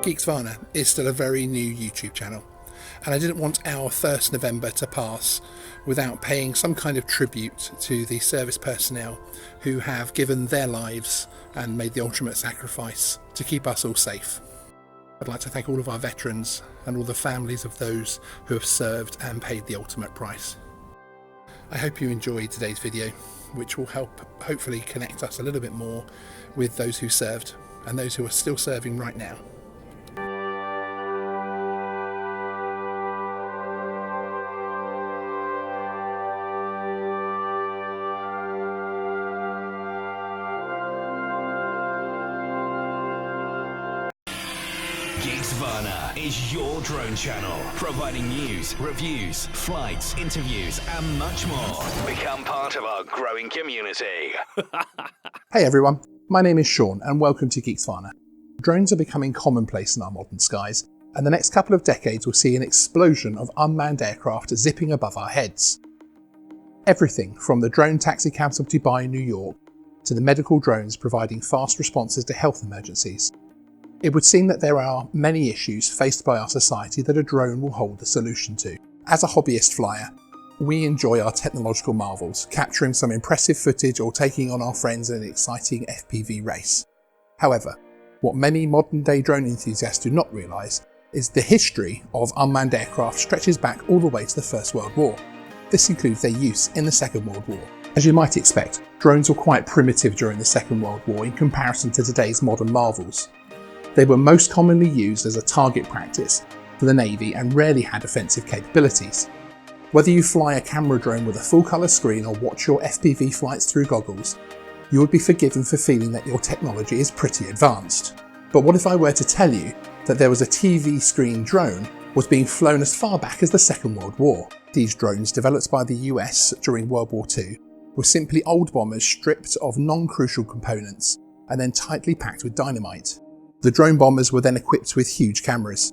Geeksvana is still a very new YouTube channel, and I didn't want our 1st November to pass without paying some kind of tribute to the service personnel who have given their lives and made the ultimate sacrifice to keep us all safe. I'd like to thank all of our veterans and all the families of those who have served and paid the ultimate price. I hope you enjoyed today's video, which will help hopefully connect us a little bit more with those who served and those who are still serving right now. Geeksvana is your drone channel, providing news, reviews, flights, interviews, and much more. Become part of our growing community. Hey everyone, my name is Sean and welcome to Geeksvana. Drones are becoming commonplace in our modern skies, and the next couple of decades will see an explosion of unmanned aircraft zipping above our heads. Everything from the drone taxi cabs of Dubai, New York, to the medical drones providing fast responses to health emergencies. It would seem that there are many issues faced by our society that a drone will hold a solution to. As a hobbyist flyer, we enjoy our technological marvels, capturing some impressive footage or taking on our friends in an exciting FPV race. However, what many modern day drone enthusiasts do not realise is the history of unmanned aircraft stretches back all the way to the First World War. This includes their use in the Second World War. As you might expect, drones were quite primitive during the Second World War in comparison to today's modern marvels. They were most commonly used as a target practice for the Navy and rarely had offensive capabilities. Whether you fly a camera drone with a full colour screen or watch your FPV flights through goggles, you would be forgiven for feeling that your technology is pretty advanced. But what if I were to tell you that there was a TV screen drone was being flown as far back as the Second World War? These drones, developed by the US during World War II, were simply old bombers stripped of non-crucial components and then tightly packed with dynamite. The drone bombers were then equipped with huge cameras.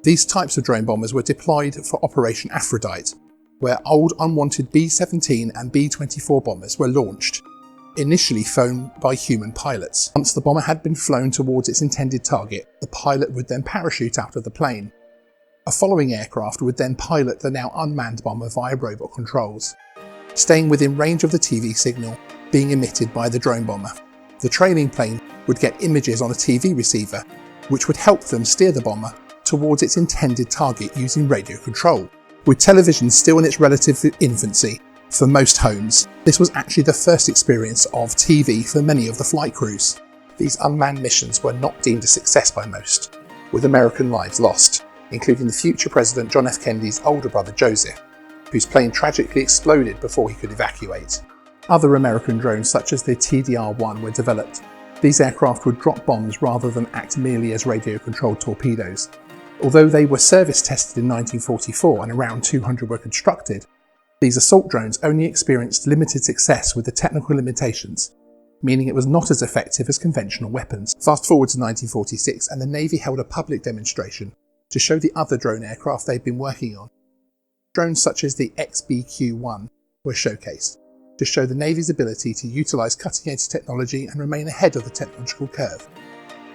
These types of drone bombers were deployed for Operation Aphrodite, where old unwanted B-17 and B-24 bombers were launched, initially flown by human pilots. Once the bomber had been flown towards its intended target, the pilot would then parachute out of the plane. A following aircraft would then pilot the now unmanned bomber via robot controls, staying within range of the TV signal being emitted by the drone bomber. The trailing plane would get images on a TV receiver, which would help them steer the bomber towards its intended target using radio control. With television still in its relative infancy for most homes, this was actually the first experience of TV for many of the flight crews. These unmanned missions were not deemed a success by most, with American lives lost, including the future President John F. Kennedy's older brother Joseph, whose plane tragically exploded before he could evacuate. Other American drones such as the TDR-1 were developed. These aircraft would drop bombs rather than act merely as radio-controlled torpedoes. Although they were service tested in 1944 and around 200 were constructed, these assault drones only experienced limited success with the technical limitations, meaning it was not as effective as conventional weapons. Fast forward to 1946 and the Navy held a public demonstration to show the other drone aircraft they'd been working on. Drones such as the XBQ-1 were showcased to show the Navy's ability to utilise cutting-edge technology and remain ahead of the technological curve.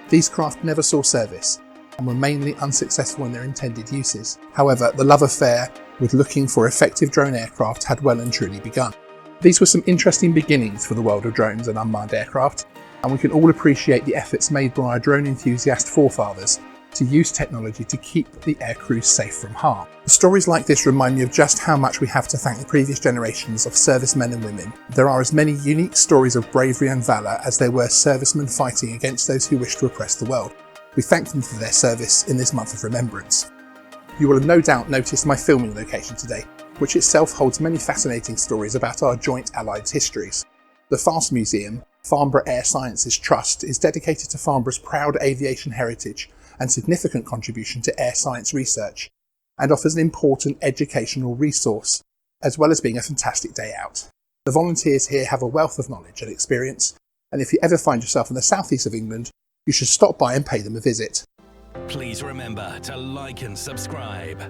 These craft never saw service and were mainly unsuccessful in their intended uses. However, the love affair with looking for effective drone aircraft had well and truly begun. These were some interesting beginnings for the world of drones and unmanned aircraft, and we can all appreciate the efforts made by our drone enthusiast forefathers to use technology to keep the air crews safe from harm. Stories like this remind me of just how much we have to thank the previous generations of servicemen and women. There are as many unique stories of bravery and valour as there were servicemen fighting against those who wish to oppress the world. We thank them for their service in this month of remembrance. You will have no doubt noticed my filming location today, which itself holds many fascinating stories about our joint allied histories. The FAST Museum, Farnborough Air Sciences Trust, is dedicated to Farnborough's proud aviation heritage and significant contribution to air science research, and offers an important educational resource, as well as being a fantastic day out. The volunteers here have a wealth of knowledge and experience, and if you ever find yourself in the southeast of England, you should stop by and pay them a visit. Please remember to like and subscribe.